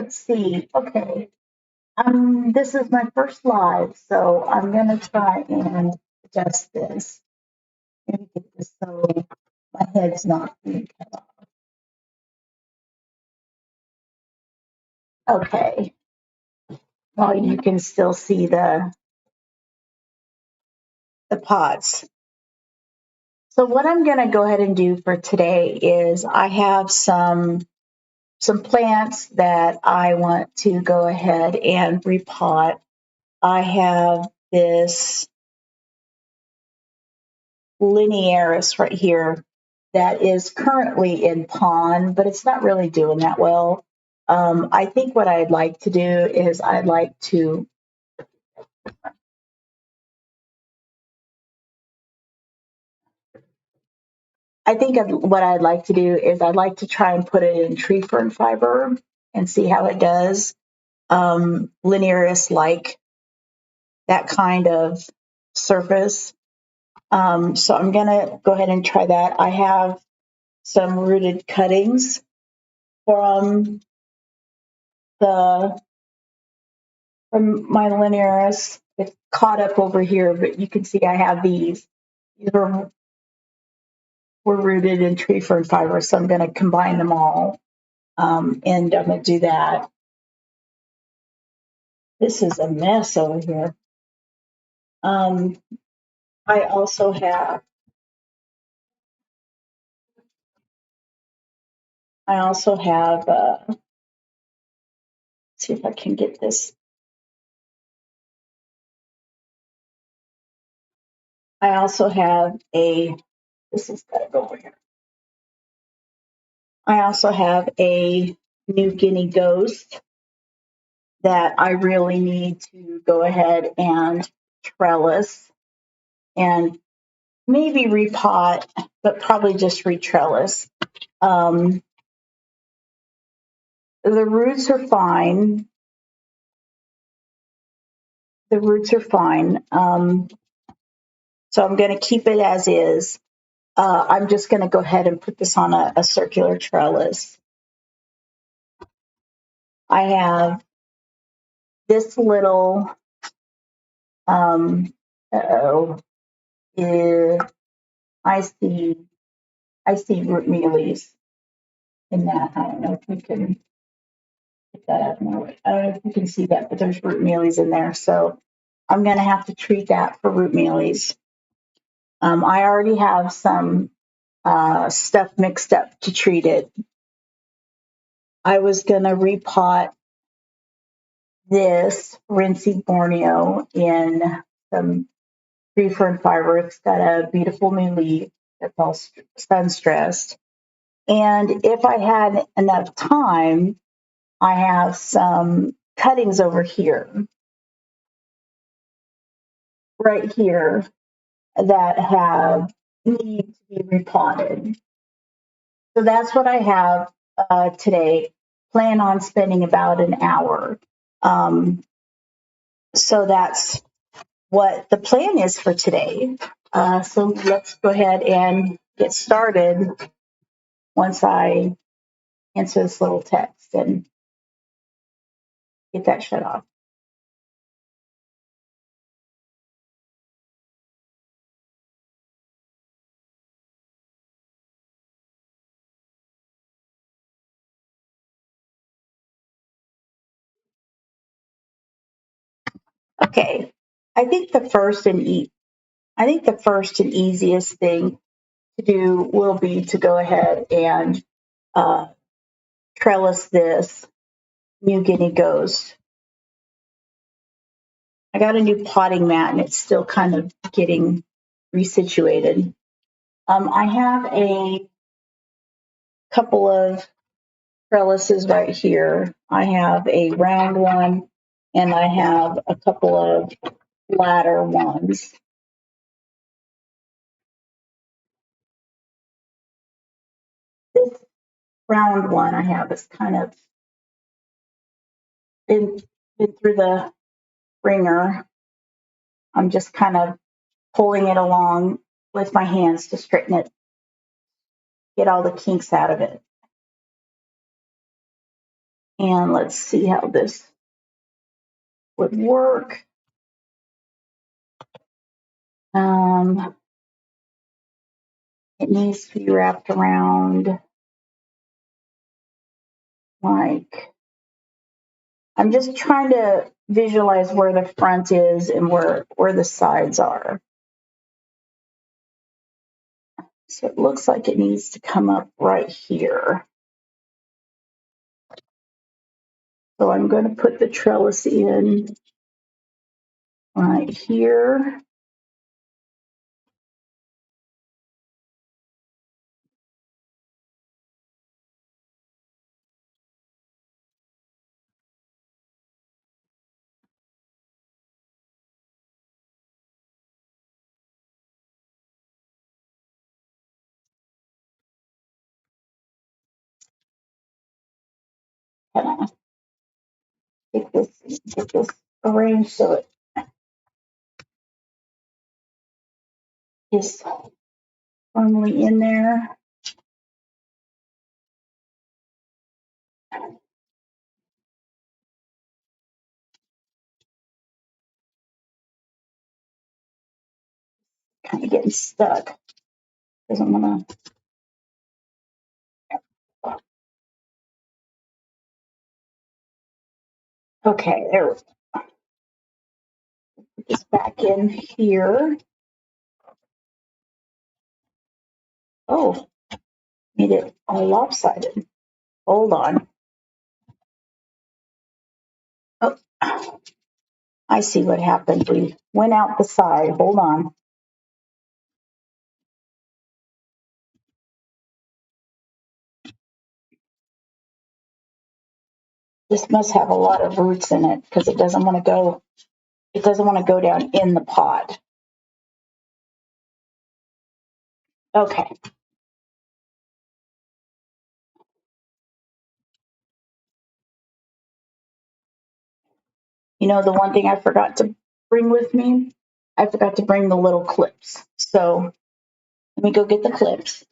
Let's see. Okay. This is my first live, so I'm gonna try and adjust this. Maybe get this so my head's not being cut off. Okay. Well, you can still see the pods. So what I'm gonna go ahead and do for today is I have some plants that I want to go ahead and repot. I have this linearis right here that is currently in pond, but it's not really doing that well. I think what I'd like to do is I'd like to what I'd like to do is I'd like to try and put it in tree fern fiber and see how it does. Linearis like that kind of surface. So I'm gonna go ahead and try that. I have some rooted cuttings from the from my linearis. It's caught up over here, but you can see I have these. These were rooted in tree fern fiber, so I'm going to combine them all, and I'm going to do that. This is a mess over here. I also have let's see if I can get this. I also have this has got to go over here. I also have a New Guinea ghost that I really need to go ahead and trellis and maybe repot, but probably just retrellis. The roots are fine. So I'm going to keep it as is. I'm just going to go ahead and put this on a circular trellis. I have this little, I see root mealies in that. I don't know if we can get that out of my way. I don't know if you can see that, but there's root mealies in there. So I'm going to have to treat that for root mealies. I already have some stuff mixed up to treat it. I was going to repot this Rincey Borneo in some tree fern fiber. It's got a beautiful new leaf that's all sun stressed. And if I had enough time, I have some cuttings over here, right here, that need to be repotted. So that's what I have today. Plan on spending about an hour. So that's what the plan is for today. So let's go ahead and get started once I answer this little text and get that shut off. Okay, I think the first and easiest thing to do will be to go ahead and trellis this New Guinea ghost. I got a new potting mat and it's still kind of getting resituated. I have a couple of trellises right here. I have a round one and I have a couple of flatter ones. This round one I have is kind of been through the ringer. I'm just kind of pulling it along with my hands to straighten it, get all the kinks out of it. And let's see how this would work. It needs to be wrapped around like, I'm just trying to visualize where the front is and where the sides are. So it looks like it needs to come up right here. So I'm going to put the trellis in right here. Kind of get this arranged so it is firmly in there. Kind of getting stuck because I'm gonna. Okay, there we go. Put this back in here. Oh, made it all lopsided. Hold on. Oh, I see what happened. We went out the side. Hold on. This must have a lot of roots in it because it doesn't want to go. It doesn't want to go down in the pot. Okay. You know, the one thing I forgot to bring with me, I forgot to bring the little clips. So let me go get the clips.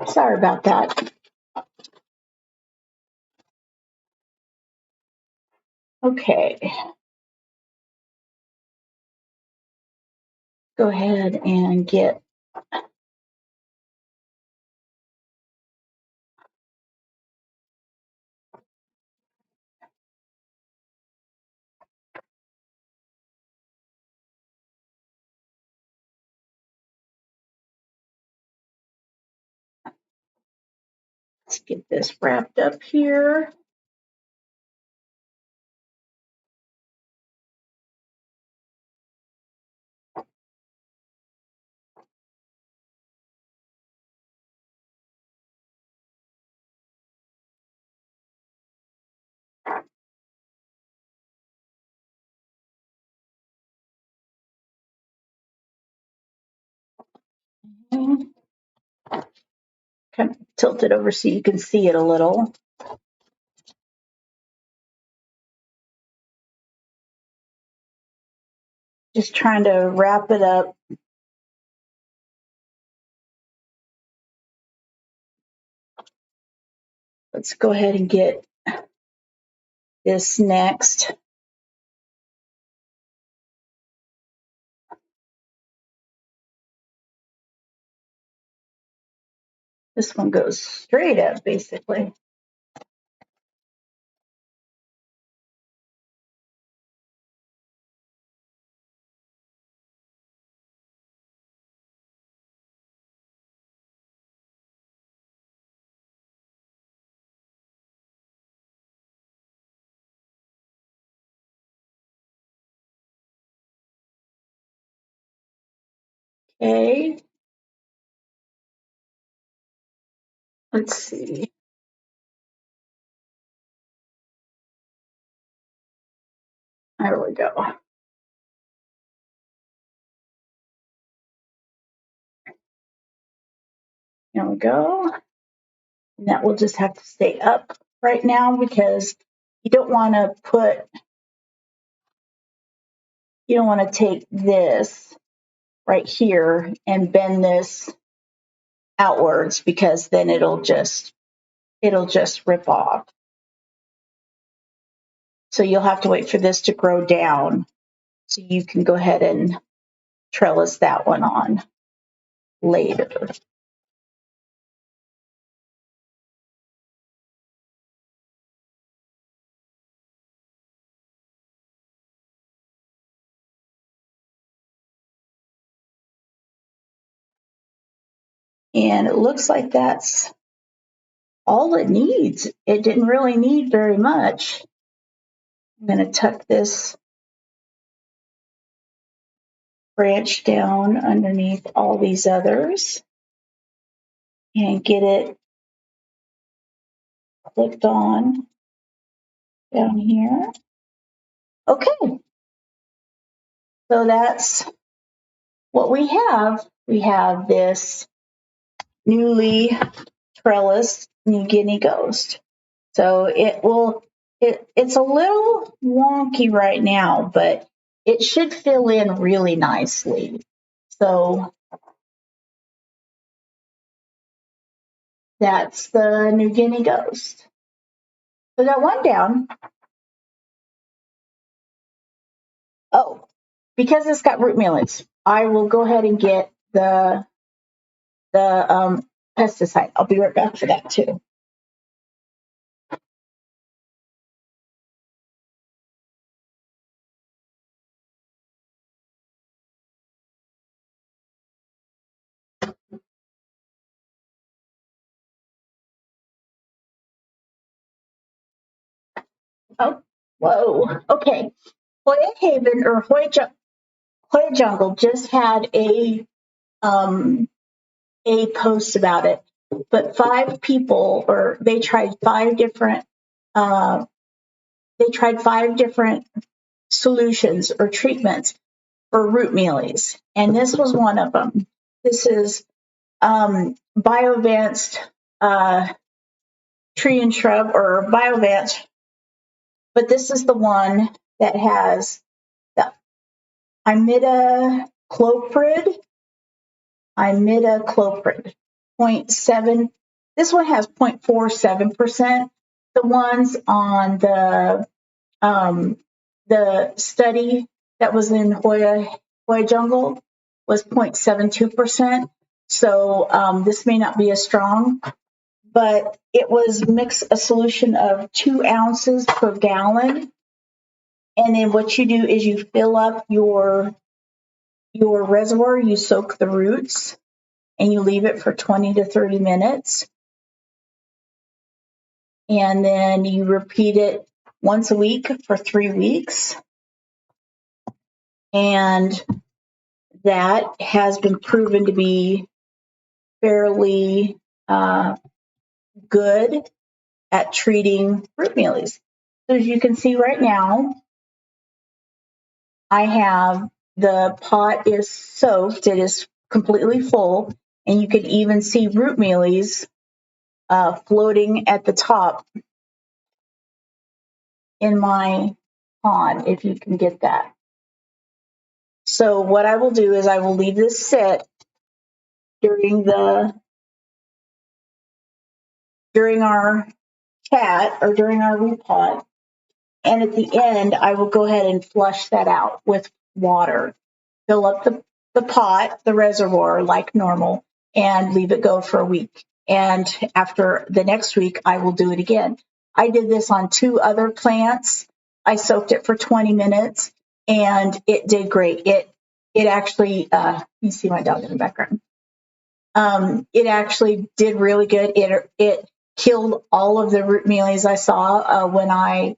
Sorry about that. Okay. Go ahead and get let's get this wrapped up here. Kind of tilt it over so you can see it a little. Just trying to wrap it up. Let's go ahead and get this next. This one goes straight up, basically. Okay. Let's see. There we go. There we go. And that will just have to stay up right now because you don't want to take this right here and bend this outwards because then it'll just rip off. So you'll have to wait for this to grow down so you can go ahead and trellis that one on later. And it looks like that's all it needs. It didn't really need very much. I'm going to tuck this branch down underneath all these others and get it clipped on down here. Okay, so that's what we have. We have this newly trellised New Guinea ghost. So it's a little wonky right now, but it should fill in really nicely. So that's the New Guinea ghost. So that one down. Oh, because it's got root mealies, I will go ahead and get the pesticide. I'll be right back for that too. Oh, whoa. Okay. Hoya Haven or Hoya Jungle just had a post about it, but 5 people, or they tried 5 different solutions or treatments for root mealies, and this was one of them. This is Bio-Advanced tree and shrub, or Bio-Advanced, but this is the one that has the imidacloprid. 0.7. This one has 0.47%. The ones on the study that was in Hoya Jungle was 0.72%. So this may not be as strong, but it was a solution of 2 ounces per gallon. And then what you do is you fill up your reservoir, you soak the roots, and you leave it for 20 to 30 minutes. And then you repeat it once a week for 3 weeks. And that has been proven to be fairly good at treating root mealies. So as you can see right now, I have the pot is soaked. It is completely full. And you can even see root mealies floating at the top in my pond, if you can get that. So what I will do is I will leave this sit during our chat, or during our repot, and at the end I will go ahead and flush that out with water. Fill up the pot, the reservoir, like normal, and leave it go for a week. And after the next week, I will do it again. I did this on 2 other plants. I soaked it for 20 minutes, and it did great. It actually, you see my dog in the background. It actually did really good. It killed all of the root mealies I saw when I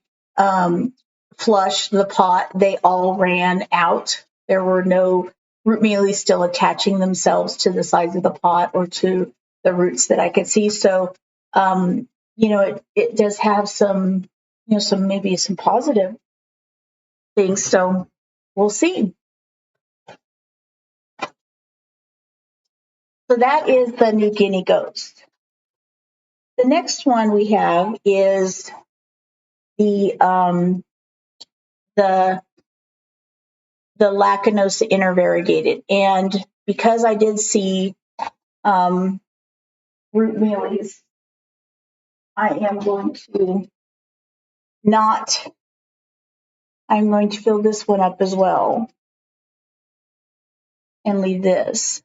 flushed the pot. They all ran out. There were no root mealies still attaching themselves to the sides of the pot or to the roots that I could see. So, it does have some positive things. So we'll see. So that is the New Guinea ghost. The next one we have is the the Lacanosa intervariegated, and because I did see Root Mealies, I am going to not. I'm going to fill this one up as well and leave this.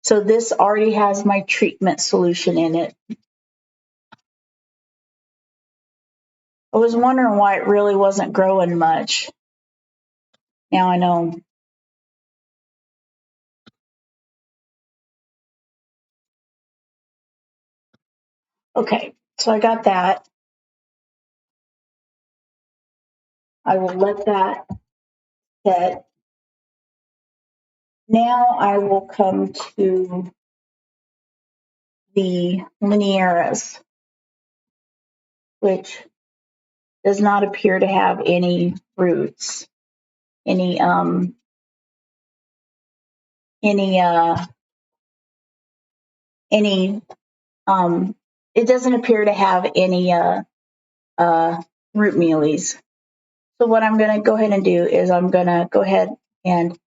So this already has my treatment solution in it. I was wondering why it really wasn't growing much. Now I know. Okay, so I got that. I will let that set. Now I will come to the linearis, which does not appear to have any roots, any it doesn't appear to have any root mealies. So what I'm going to go ahead and do is I'm going to go ahead and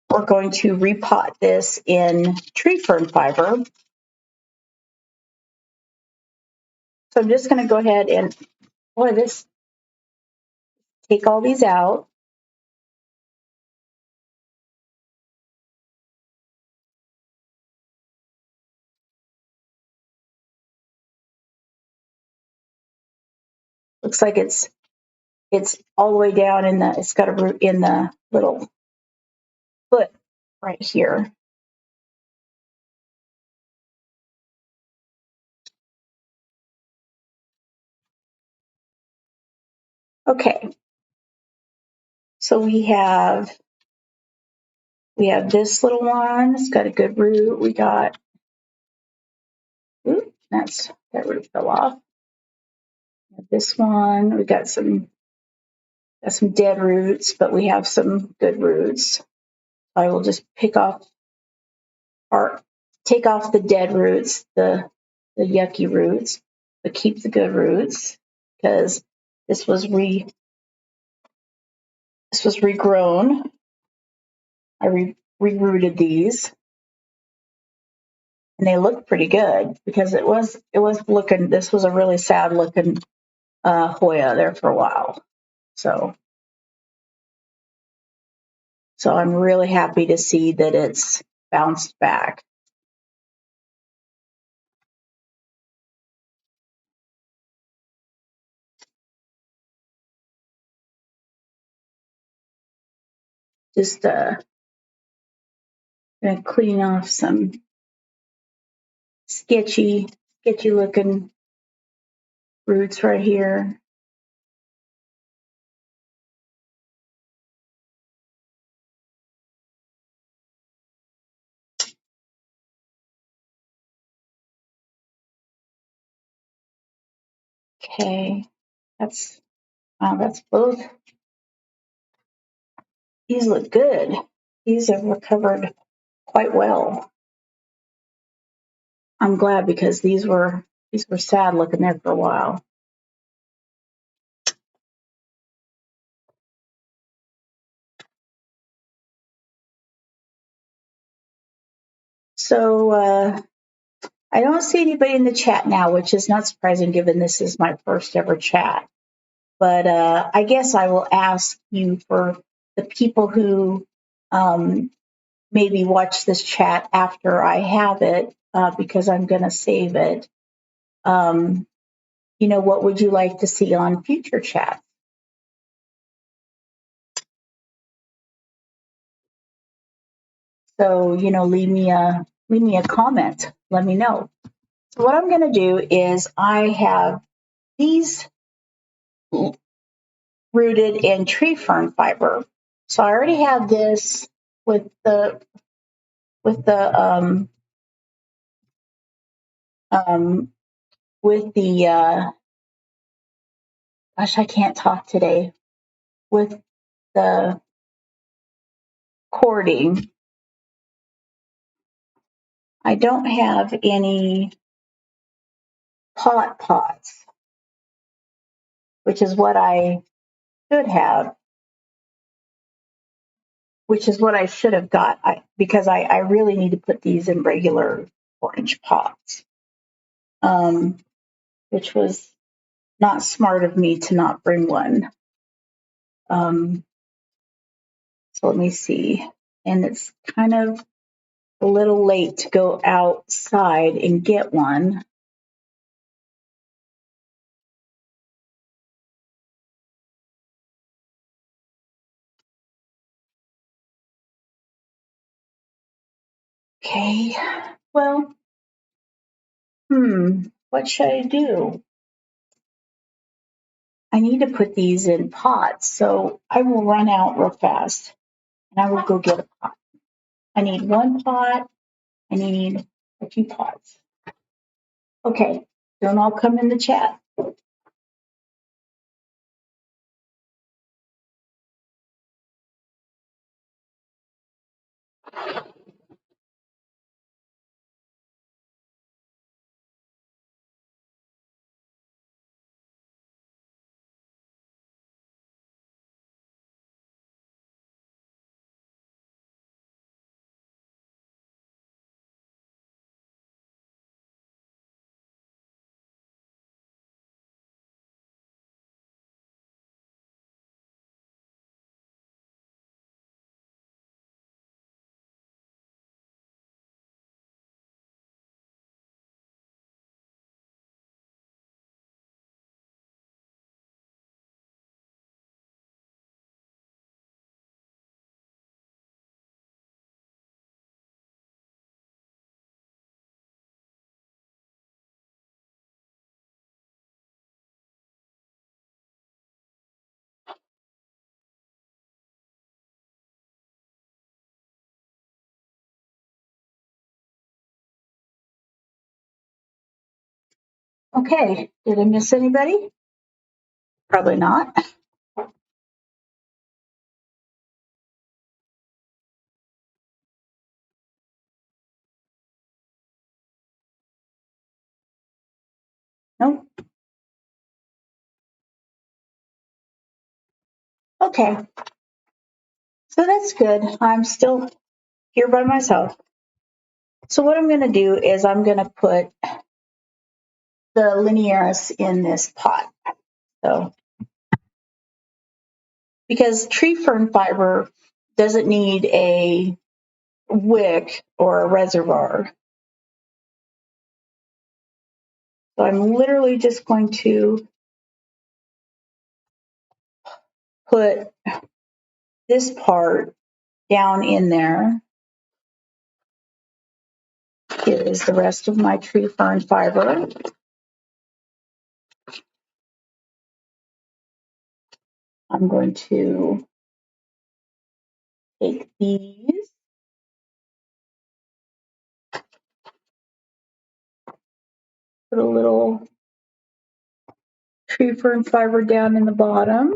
we're going to repot this in tree fern fiber. So I'm just going to go ahead and take all these out. Looks like it's all the way down in the, it's got a root in the little foot right here. Okay. So we have this little one. It's got a good root. We got, that root fell off. This one, we got some dead roots, but we have some good roots. I will just take off the dead roots, the yucky roots, but keep the good roots because this was regrown. I re-rooted these, and they look pretty good because it was looking. This was a really sad looking Hoya there for a while, so I'm really happy to see that it's bounced back. Just gonna clean off some sketchy looking roots right here. Okay, that's both. These look good. These have recovered quite well. I'm glad because these were sad looking there for a while. So I don't see anybody in the chat now, which is not surprising given this is my first ever chat. But I guess I will ask you for the people who maybe watch this chat after I have it because I'm going to save it. What would you like to see on future chats? So, leave me a comment. Let me know. So what I'm going to do is I have these rooted in tree fern fiber. So I already have this with the gosh, I can't talk today, with the cording. I don't have any pots, which is what I should have, which is what I should have got, because I really need to put these in regular orange pots, which was not smart of me to not bring one. So let me see. And it's kind of a little late to go outside and get one. Okay, well, what should I do? I need to put these in pots, so I will run out real fast and I will go get a pot. I need one pot. I need a few pots. Okay, don't all come in the chat. Okay, did I miss anybody? Probably not. Nope. Okay, so that's good. I'm still here by myself. So what I'm going to do is I'm going to put the linearis in this pot. So because tree fern fiber doesn't need a wick or a reservoir. So I'm literally just going to put this part down in there. Here is the rest of my tree fern fiber. I'm going to take these, put a little tree fern fiber down in the bottom.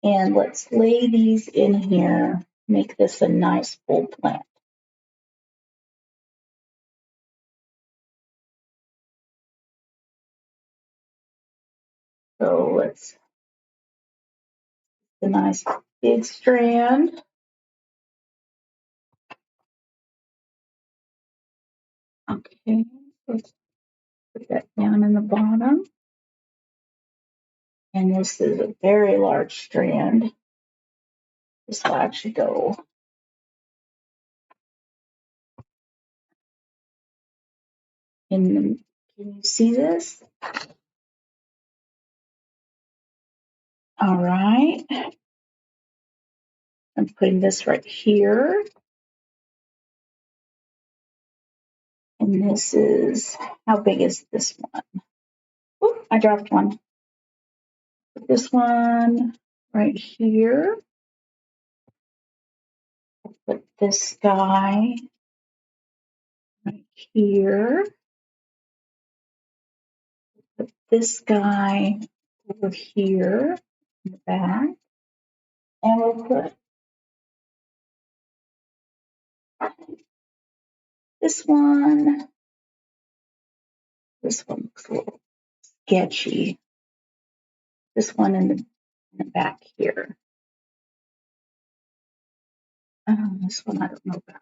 And let's lay these in here, make this a nice full plant. So let's a nice big strand. Okay, let's put that down in the bottom. And this is a very large strand. This will actually go in the, can you see this? All right. I'm putting this right here. And this is, how big is this one? Oop, I dropped one. Put this one right here. Put this guy right here. Put this guy over here in the back. And we'll put This one looks a little sketchy. This one in the back here. This one I don't know about.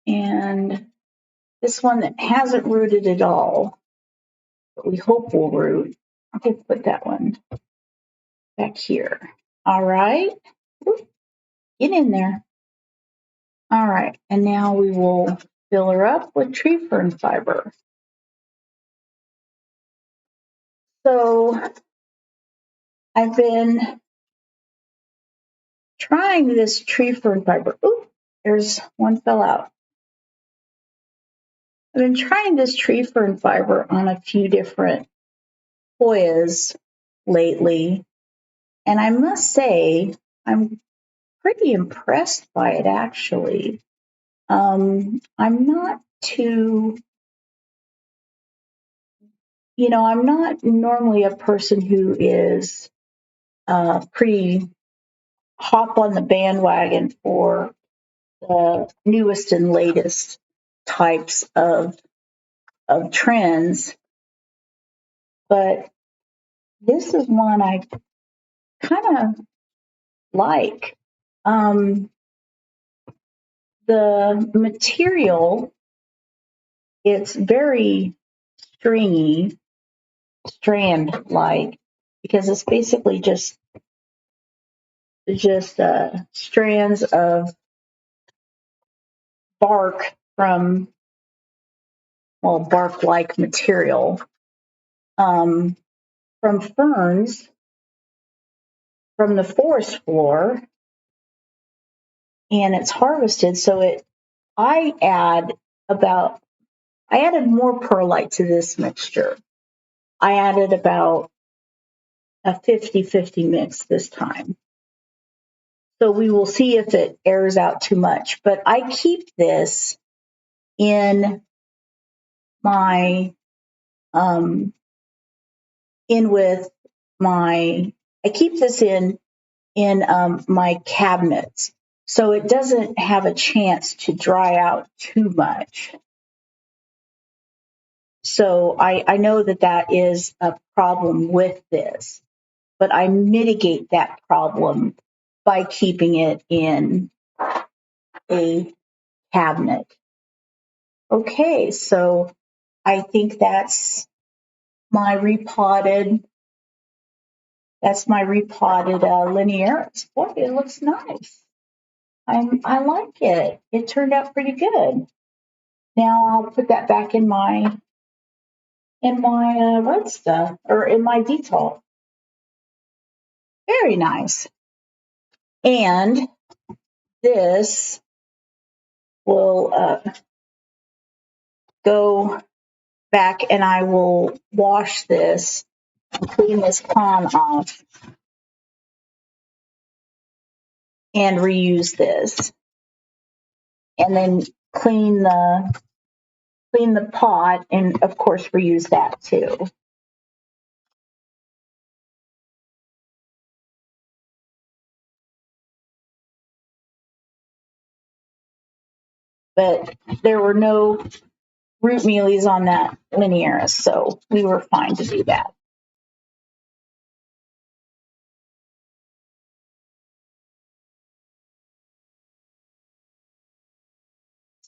And this one that hasn't rooted at all, but we hope will root. Okay, put that one back here. All right. Get in there. All right. And now we will fill her up with tree fern fiber. So I've been trying this tree fern fiber. Ooh, there's one fell out. I've been trying this tree fern fiber on a few different Hoyas lately. And I must say, I'm pretty impressed by it, actually. I'm not too, I'm not normally a person who is pretty hop on the bandwagon for the newest and latest types of trends. But this is one I kind of like. The material, it's very stringy, strand-like, because it's basically just strands of bark from, bark-like material from ferns from the forest floor, and it's harvested. So I added more perlite to this mixture. I added about a 50-50 mix this time. So we will see if it airs out too much. But I keep this in my I keep this in my cabinets, so it doesn't have a chance to dry out too much. So I know that is a problem with this, but I mitigate that problem by keeping it in a cabinet. Okay, so I think that's my repotted linearis. Boy, it looks nice. I like it. It turned out pretty good. Now I'll put that back in my red stuff, or in my detail. Very nice. And this will go back, and I will wash this, clean this pond off, and reuse this, and then clean the pot, and of course reuse that too. But there were no root mealies on that linearis, so we were fine to do that.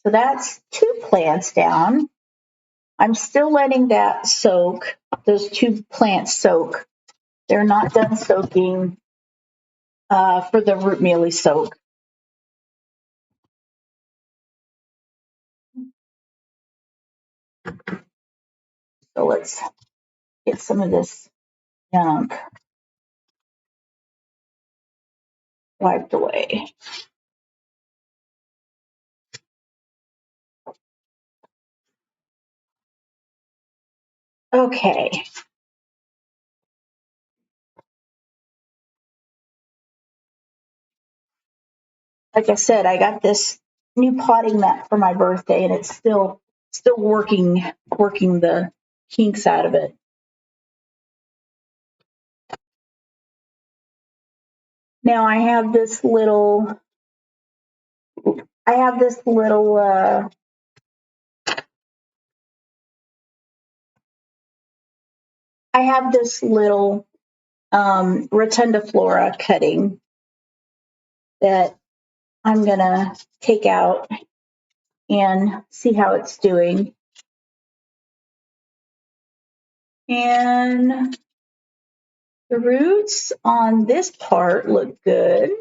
So that's 2 plants down. I'm still letting that soak, those 2 plants soak. They're not done soaking for the root mealie soak. So let's get some of this junk wiped away. Okay. Like I said, I got this new potting mat for my birthday, and it's still working the kinks out of it. Now I have this little I have this little rotundiflora cutting that I'm gonna take out and see how it's doing. And the roots on this part look good.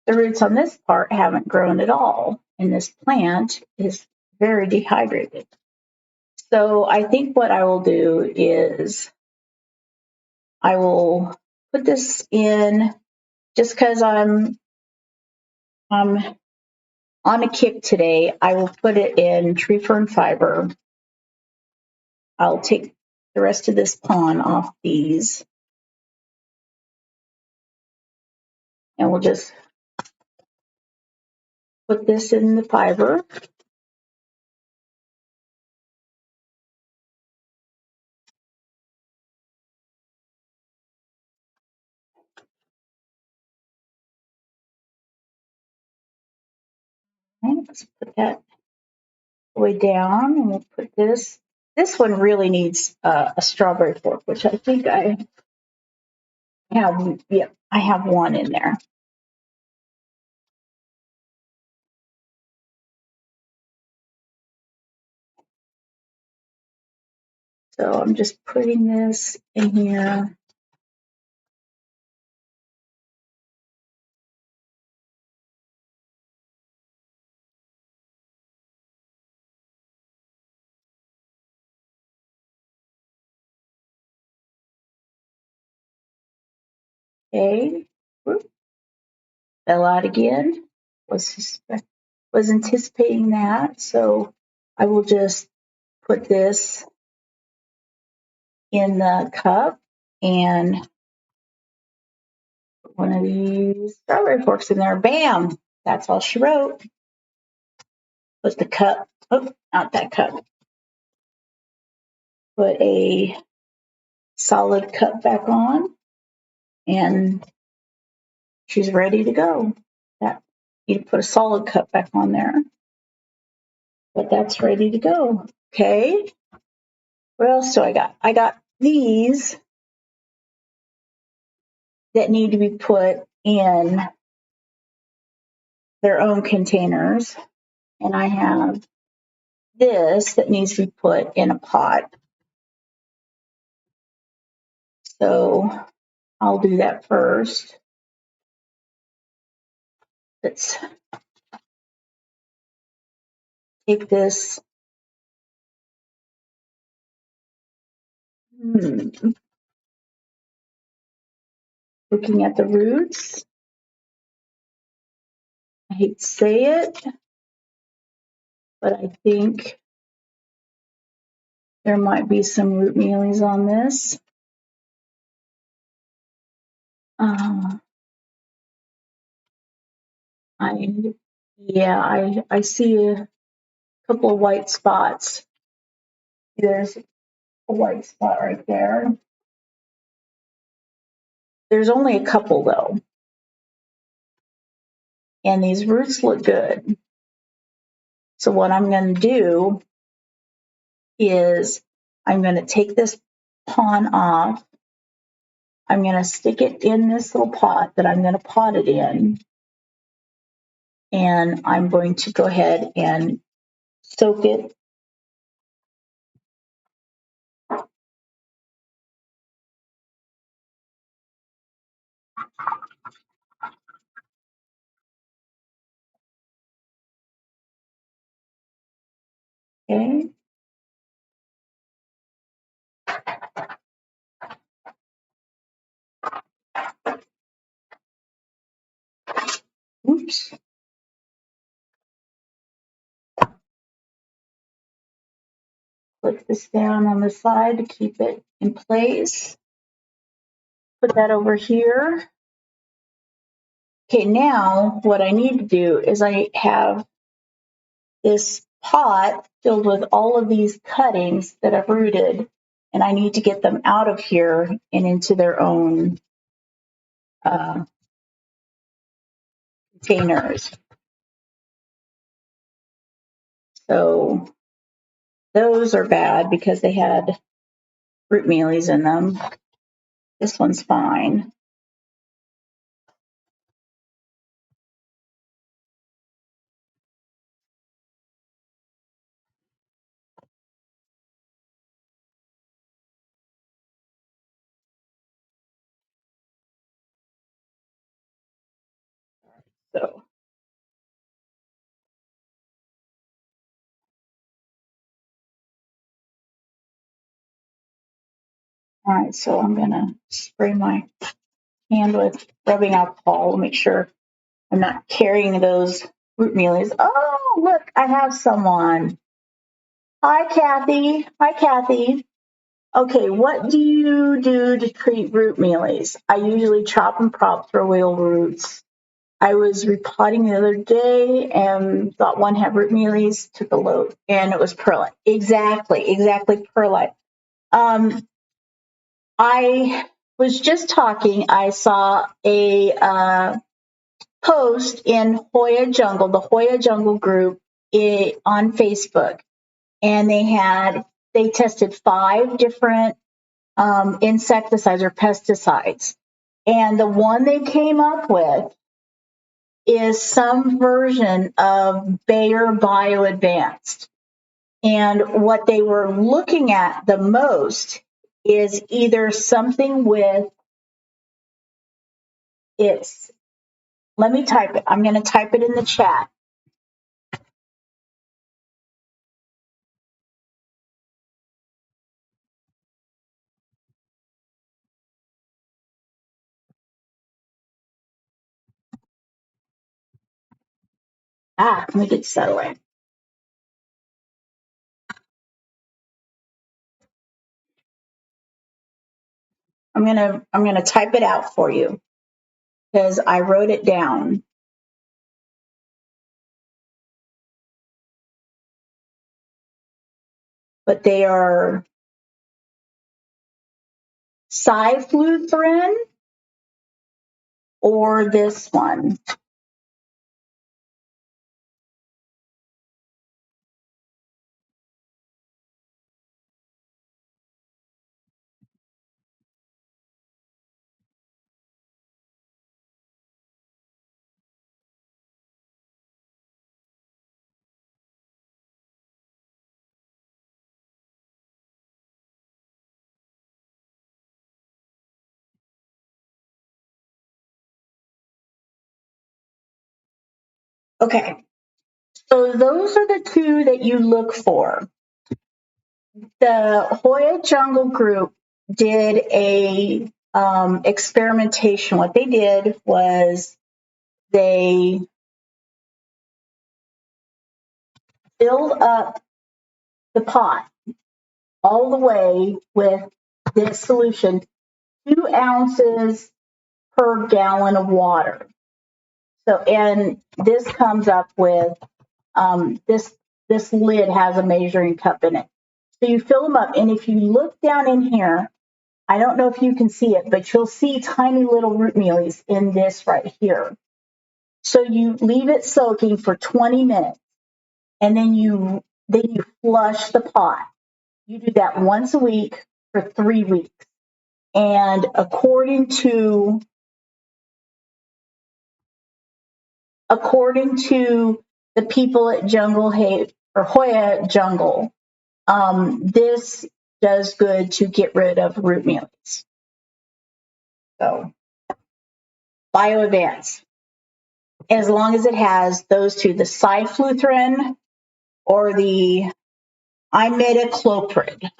The roots on this part haven't grown at all, and this plant is very dehydrated. So I think what I will do is I will put this in just because I'm on a kick today. I will put it in Tree Fern Fiber. I'll take the rest of this pon off these, and we'll just put this in the fiber. Okay, let's put that way down, and we'll put this. This one really needs a strawberry fork, which I think I have. Yep, I have one in there. So I'm just putting this in here. Okay. Whoop. Fell out again. Was anticipating that, so I will just put this in the cup and put one of these strawberry forks in there. Bam! That's all she wrote. Put the cup. Oh, not that cup. Put a solid cup back on, and she's ready to go. That you put a solid cup back on there, but that's ready to go. Okay. What else do I got? I got these that need to be put in their own containers, and I have this that needs to be put in a pot. So I'll do that first. Let's take this. Looking at the roots. I hate to say it, but I think there might be some root mealies on this. I see a couple of white spots. There's a white spot right there. There's only a couple though. And these roots look good. So what I'm going to do is I'm going to take this pon off. I'm going to stick it in this little pot that I'm going to pot it in. And I'm going to go ahead and soak it. Okay. Oops. Put this down on the side to keep it in place. Put that over here. Okay, now what I need to do is I have this pot filled with all of these cuttings that I've rooted, and I need to get them out of here and into their own containers. So those are bad because they had root mealies in them. This one's fine. So, all right, so I'm gonna spray my hand with rubbing alcohol to make sure I'm not carrying those root mealies. Oh, look, I have someone. Hi, Kathy. Hi, Kathy. Okay, what do you do to treat root mealies? I usually chop and prop, throw away old roots. I was repotting the other day and thought one had root mealies, took a load, and it was perlite. Exactly, perlite. I was just talking. I saw a post in Hoya Jungle, the Hoya Jungle group on Facebook, and they tested 5 different insecticides or pesticides, and the one they came up with is some version of Bayer Bio Advanced. And what they were looking at the most is either something with its, let me type it. I'm going to type it in the chat. Let me get settled. I'm gonna type it out for you because I wrote it down. But they are cyfluthrin or this one. Okay, so those are the 2 that you look for. The Hoya Jungle group did a experimentation. What they did was they filled up the pot all the way with this solution, 2 ounces per gallon of water. So, and this comes up with this lid has a measuring cup in it. So you fill them up, and if you look down in here, I don't know if you can see it, but you'll see tiny little root mealies in this right here. So you leave it soaking for 20 minutes, and then you flush the pot. You do that once a week for 3 weeks. And according to the people at Hoya Jungle, this does good to get rid of root mealies. So, Bio Advance, as long as it has those 2, the cyfluthrin or the imidacloprid.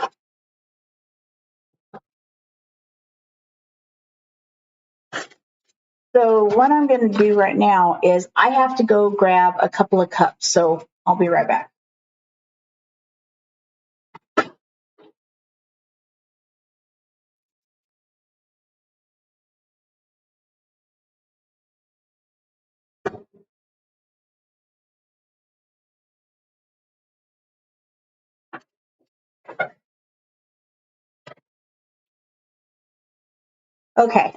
So what I'm going to do right now is I have to go grab a couple of cups. So I'll be right back. Okay,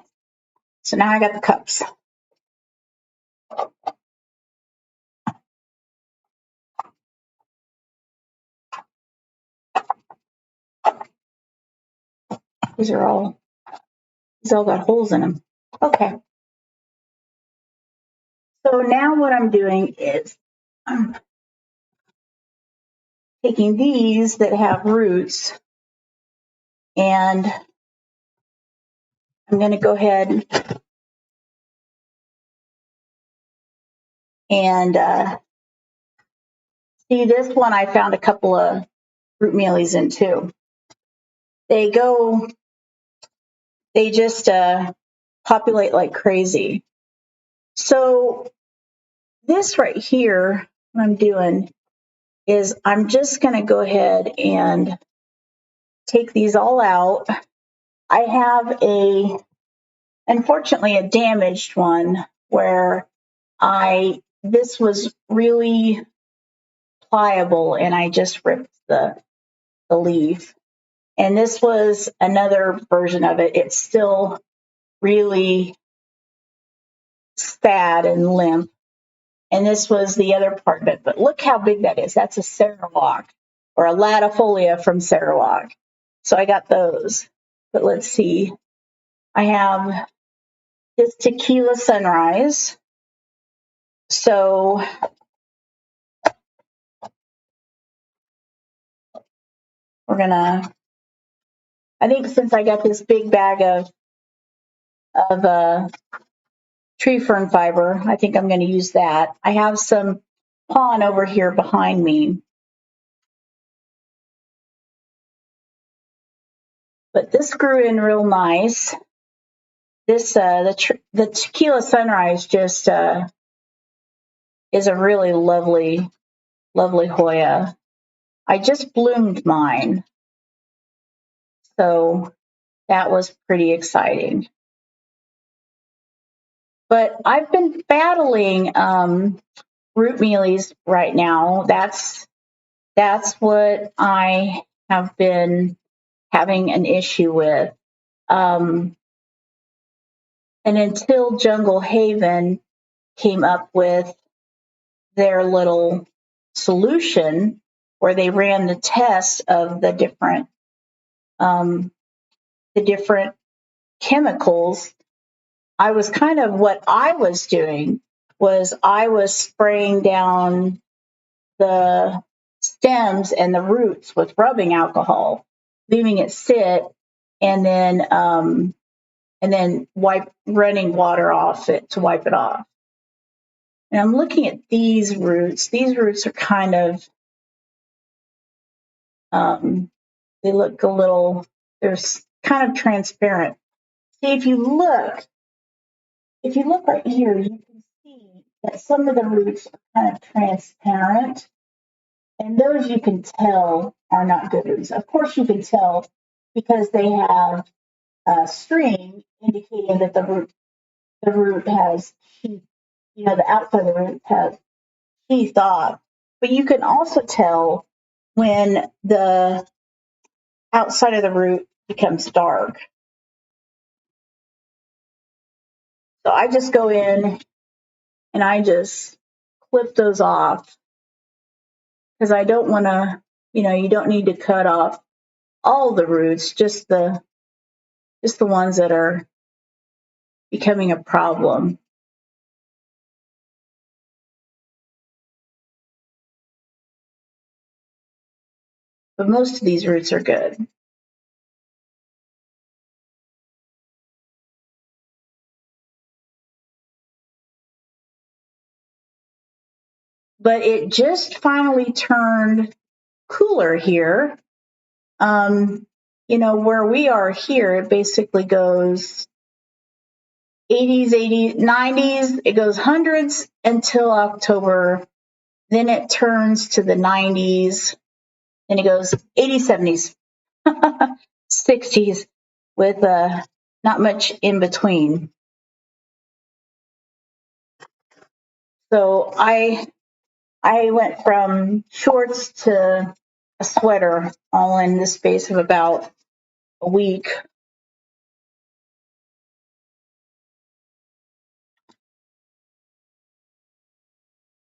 so now I got the cups. These all got holes in them. Okay. So now what I'm doing is I'm taking these that have roots, and I'm going to go ahead and see, this one I found a couple of root mealies in too. They just populate like crazy. So this right here, what I'm doing is I'm just going to go ahead and take these all out. I have unfortunately, a damaged one where this was really pliable and I just ripped the leaf. And this was another version of it. It's still really sad and limp. And this was the other part of it. But look how big that is. That's a Sarawak or a latifolia from Sarawak. So I got those. But let's see. I have this tequila sunrise. So we're going to, I think since I got this big bag of tree fern fiber, I think I'm going to use that. I have some pond over here behind me. But this grew in real nice. This the tequila sunrise just is a really lovely Hoya. I just bloomed mine, so that was pretty exciting. But I've been battling root mealies right now. That's what I have been having an issue with. And until Jungle Haven came up with their little solution where they ran the test of the different chemicals, what I was doing was I was spraying down the stems and the roots with rubbing alcohol, leaving it sit, and then running water off it to wipe it off. And I'm looking at these roots. These roots are kind of, they look they're kind of transparent. See, if you look right here, you can see that some of the roots are kind of transparent. And those you can tell are not good roots. Of course, you can tell because they have a string indicating that the root has sheath. The outside of the root has sheathed off. But you can also tell when the outside of the root becomes dark. So I just go in and I just clip those off because I don't want to, you don't need to cut off all the roots, just the ones that are becoming a problem. But most of these roots are good. But it just finally turned cooler here. Where we are here, it basically goes 80s, 80s, 90s. It goes hundreds until October. Then it turns to the 90s. Then it goes 80s, 70s, 60s with not much in between. So I went from shorts to a sweater all in the space of about a week.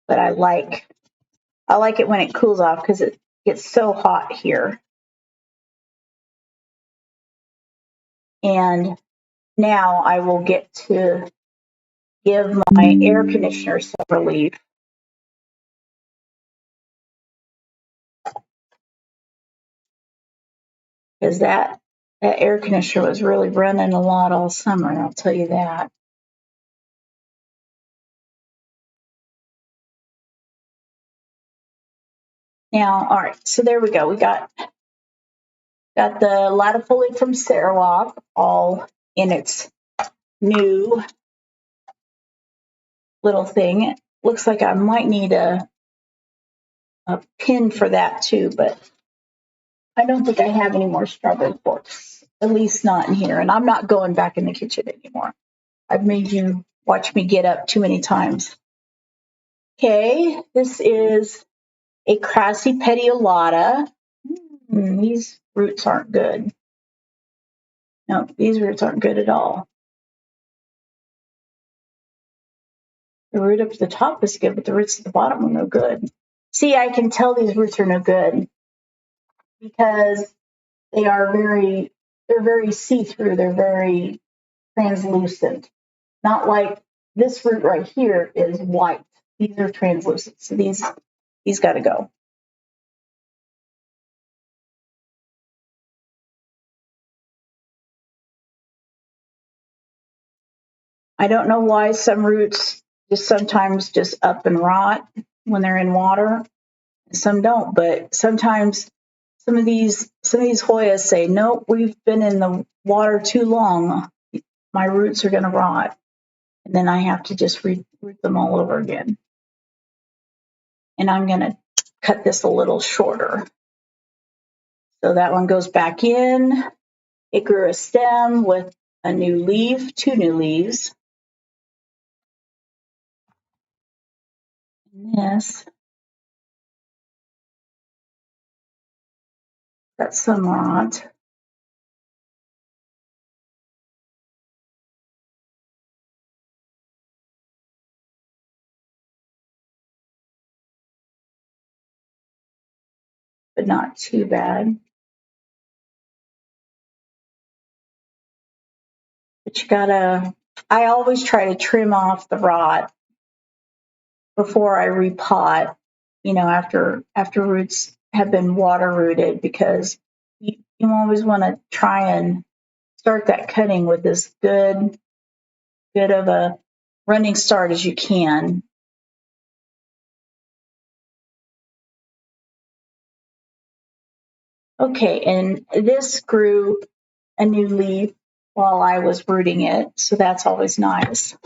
But I like it when it cools off because it gets so hot here. And now I will get to give my air conditioner some relief. Because that air conditioner was really running a lot all summer, I'll tell you that. Now, all right, so there we go. We got the latifolia from Sarawak all in its new little thing. It looks like I might need a pin for that too, but I don't think I have any more strawberry forks, at least not in here. And I'm not going back in the kitchen anymore. I've made you watch me get up too many times. Okay, this is a crassy petiolata. These roots aren't good. No, these roots aren't good at all. The root up at the top is good, but the roots at the bottom are no good. See, I can tell these roots are no good because they're very see-through. They're very translucent. Not like this root right here is white. These are translucent. So these got to go. I don't know why some roots just sometimes just up and rot when they're in water. Some don't, but sometimes some of these Hoyas say, nope, we've been in the water too long. My roots are going to rot. And then I have to just root them all over again. And I'm going to cut this a little shorter. So that one goes back in. It grew a stem with a new leaf, 2 new leaves. And this got some rot. But not too bad. But you gotta, I always try to trim off the rot before I repot, after roots have been water rooted, because you always want to try and start that cutting with as good of a running start as you can. Okay, and this grew a new leaf while I was rooting it, so that's always nice.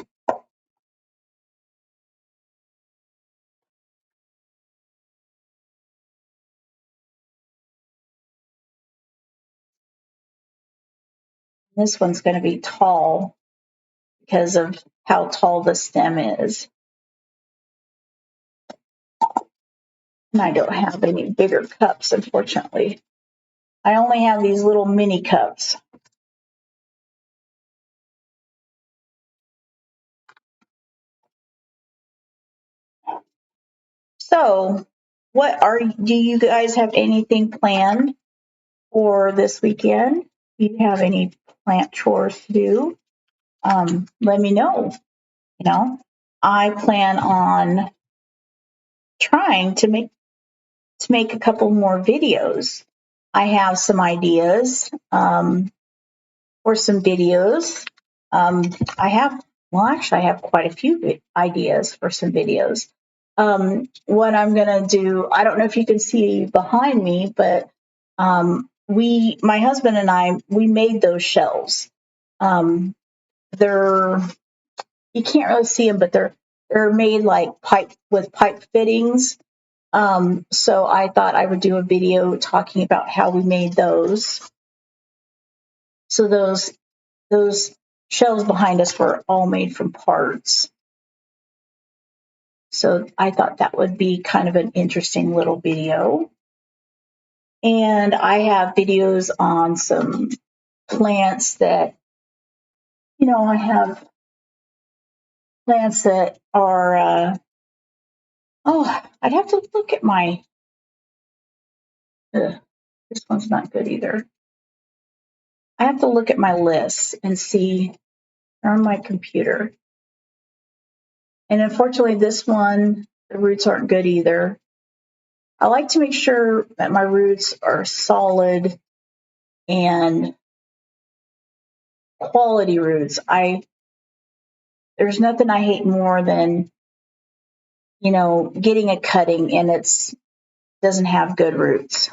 This one's going to be tall because of how tall the stem is. And I don't have any bigger cups, unfortunately. I only have these little mini cups. So, do you guys have anything planned for this weekend? Do you have any plant chores to do? Let me know. I plan on trying to make a couple more videos. I have some ideas for some videos. I have quite a few ideas for some videos. What I'm going to do, I don't know if you can see behind me, but my husband and I, we made those shelves. You can't really see them, but they're made like with pipe fittings. So I thought I would do a video talking about how we made those. So those shelves behind us were all made from parts. So I thought that would be kind of an interesting little video. And I have videos on some plants that, I have plants that are, I'd have to look at this one's not good either. I have to look at my lists and see on my computer. And unfortunately, this one, the roots aren't good either. I like to make sure that my roots are solid and quality roots. There's nothing I hate more than, getting a cutting and it's doesn't have good roots.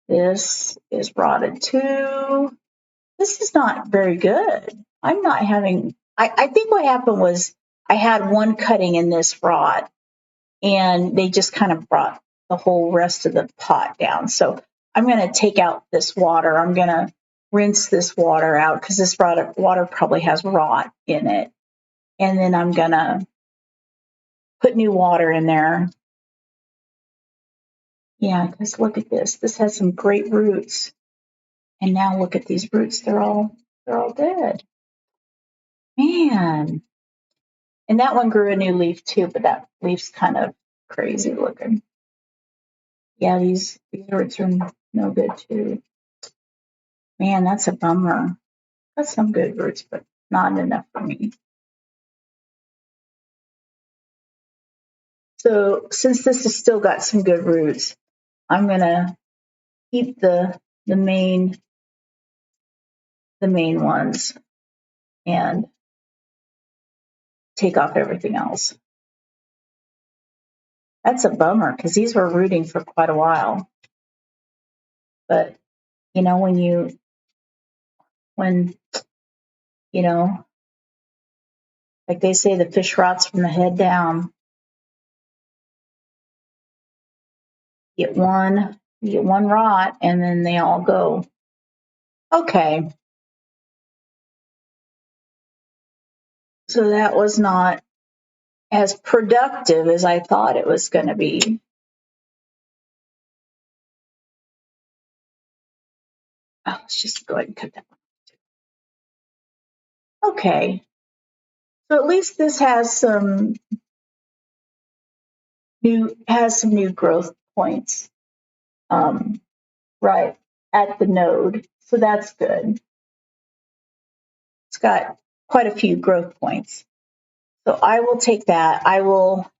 This is rotted too. This is not very good. I'm not having, I think what happened was I had one cutting in this rot and they just kind of brought the whole rest of the pot down. So I'm going to take out this water. I'm going to rinse this water out because this water probably has rot in it. And then I'm going to put new water in there. Yeah, because look at this. This has some great roots. And now look at these roots. They're all dead. Man. And that one grew a new leaf too, but that leaf's kind of crazy looking. Yeah, these roots are no good too. Man, that's a bummer. That's some good roots, but not enough for me. So since this has still got some good roots, I'm gonna keep the main ones and take off everything else. That's a bummer because these were rooting for quite a while. But when like they say, the fish rots from the head down. You get one rot and then they all go. Okay. So that was not as productive as I thought it was going to be. Oh, let's just go ahead and cut that one. Okay. So at least this has some new growth points right at the node. So that's good. It's got quite a few growth points. So I will take that.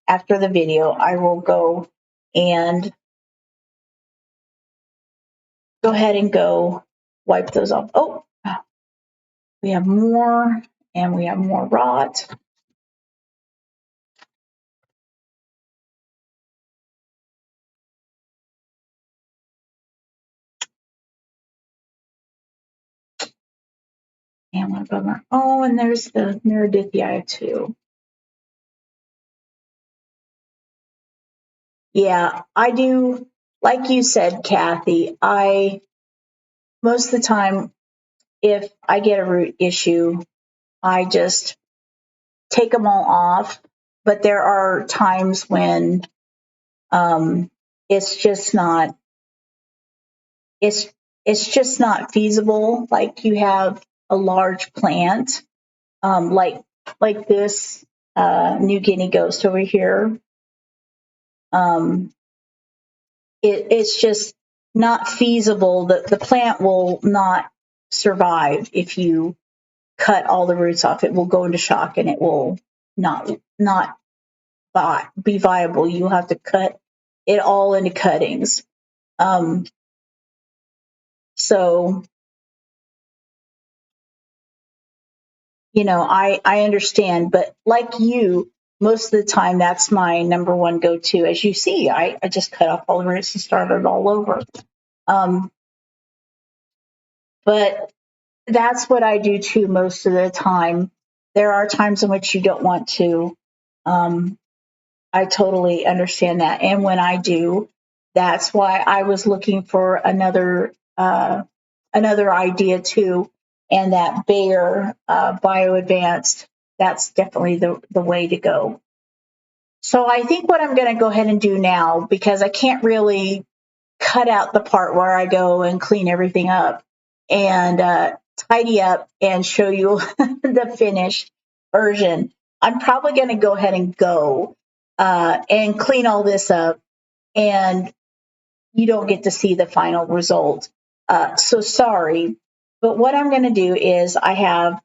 After the video, I will go and go ahead and go wipe those off. Oh, we have more, and we have more rot. And what bummer. Oh, and there's the Meredithia too. Yeah, I do. Like you said, Kathy, most of the time, if I get a root issue, I just take them all off. But there are times when it's just not feasible. Like you have a large plant, like this New Guinea ghost over here. It's just not feasible. The plant will not survive if you cut all the roots off. It will go into shock and it will not be viable. You'll have to cut it all into cuttings. So, I understand, but like you, most of the time, that's my number one go-to. As you see, I just cut off all the roots and started all over. But that's what I do too most of the time. There are times in which you don't want to. I totally understand that. And when I do, that's why I was looking for another idea too. And that Bayer Bio Advanced, that's definitely the way to go. So I think what I'm going to go ahead and do now, because I can't really cut out the part where I go and clean everything up and tidy up and show you the finished version. I'm probably going to go ahead and go and clean all this up, and you don't get to see the final result. So sorry, but what I'm going to do is I have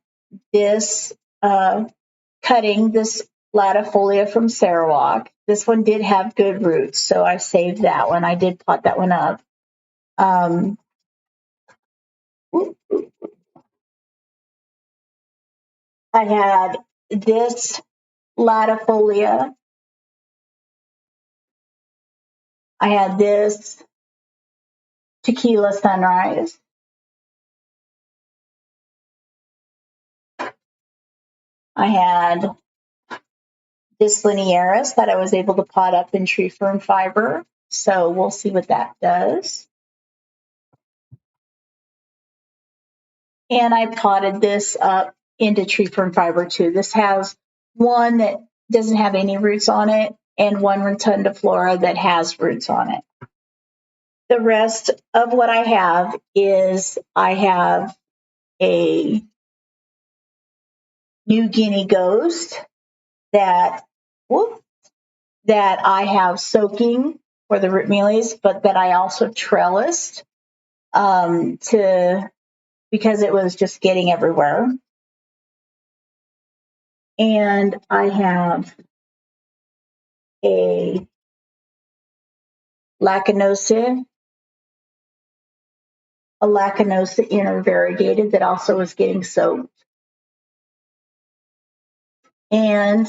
this cutting, this latifolia from Sarawak. This one did have good roots, so I saved that one. I did pot that one up. Um, I had this latifolia. I had this tequila sunrise. I had this linearis that I was able to pot up in Tree Fern Fiber. So we'll see what that does. And I potted this up into Tree Fern Fiber too. This has one that doesn't have any roots on it and one rotundiflora that has roots on it. The rest of what I have is I have a New Guinea ghost that I have soaking for the root mealies, but that I also trellised because it was just getting everywhere. And I have a Lacanosa intervariegated that also was getting soaked. And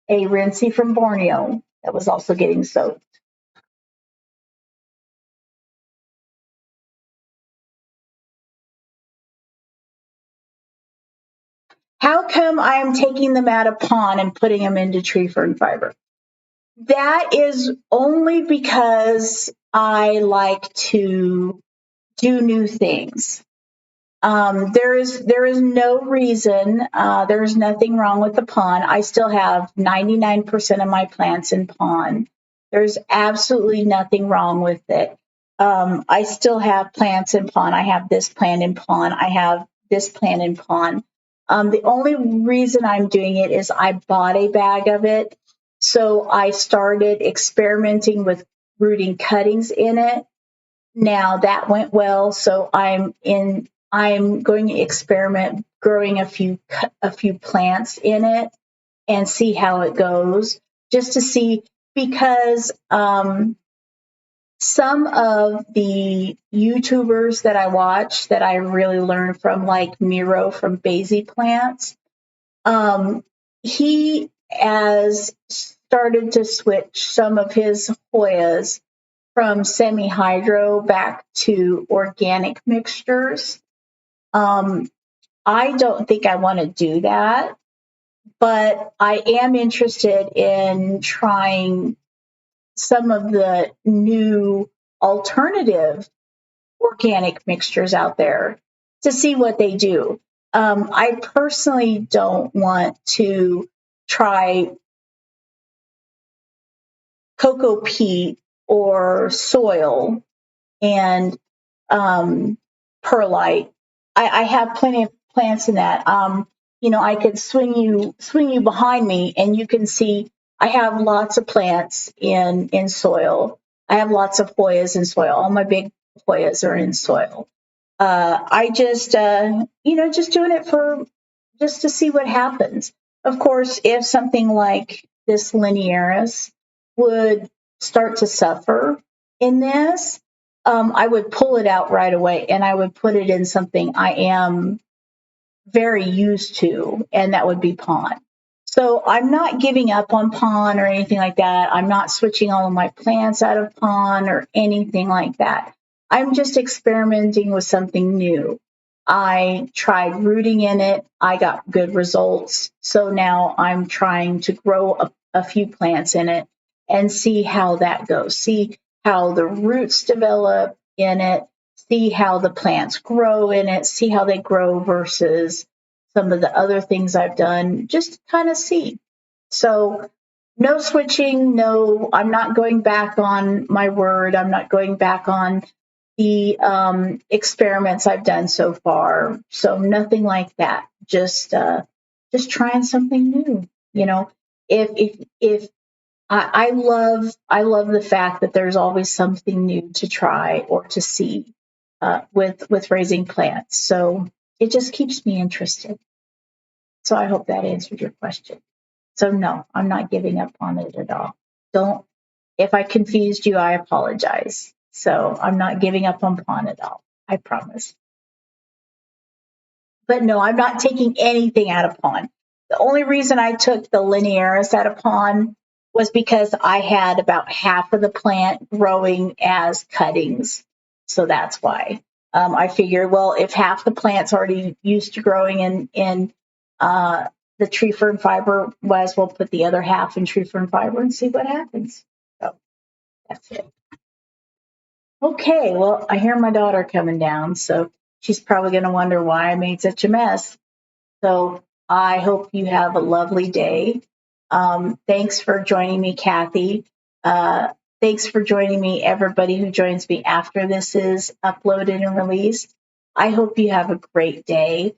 a Rinsey from Borneo that was also getting soaked. How come I am taking them out of pond and putting them into Tree Fern Fiber? That is only because I like to do new things. There is no reason. There is nothing wrong with the pond. I still have 99% of my plants in pond. There's absolutely nothing wrong with it. I still have plants in pond. I have this plant in pond. I have this plant in pond. The only reason I'm doing it is I bought a bag of it. So I started experimenting with rooting cuttings in it. Now that went well. So I'm going to experiment growing a few plants in it and see how it goes, just to see, because some of the YouTubers that I watch that I really learn from, like Miro from Basie Plants, he has started to switch some of his Hoyas from semi-hydro back to organic mixtures. I don't think I want to do that, but I am interested in trying some of the new alternative organic mixtures out there to see what they do. I personally don't want to try cocoa peat or soil and perlite. I have plenty of plants in that. I could swing you behind me, and you can see I have lots of plants in soil. I have lots of Hoyas in soil. All my big Hoyas are in soil. I just just doing it just to see what happens. Of course, if something like this linearis would start to suffer in this, I would pull it out right away and I would put it in something I am very used to, and that would be pond. So I'm not giving up on pond or anything like that. I'm not switching all of my plants out of pond or anything like that. I'm just experimenting with something new. I tried rooting in it. I got good results. So now I'm trying to grow a few plants in it and see how that goes. See how the roots develop in it. See how the plants grow in it. See how they grow versus some of the other things I've done, just to kind of see. So no switching, no, I'm not going back on my word. I'm not going back on the experiments I've done so far. So nothing like that. Just trying something new. If I love the fact that there's always something new to try or to see. with raising plants. So it just keeps me interested. So I hope that answered your question. So no, I'm not giving up on it at all. Don't. If I confused you, I apologize. So I'm not giving up on pond at all. I promise. But no, I'm not taking anything out of pond. The only reason I took the linearis out of pond was because I had about half of the plant growing as cuttings. So that's why. I figured, well, if half the plant's already used to growing in the tree fern fiber, might as well put the other half in tree fern fiber and see what happens. So that's it. Okay, well, I hear my daughter coming down, so she's probably going to wonder why I made such a mess. So I hope you have a lovely day. Thanks for joining me, Kathy. Thanks for joining me, everybody who joins me after this is uploaded and released. I hope you have a great day.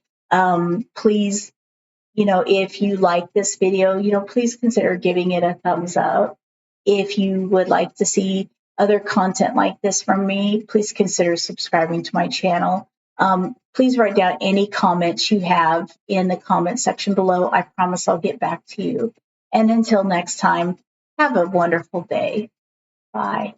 Please, if you like this video, please consider giving it a thumbs up. If you would like to see other content like this from me, please consider subscribing to my channel. Please write down any comments you have in the comment section below. I promise I'll get back to you. And until next time, have a wonderful day. Bye.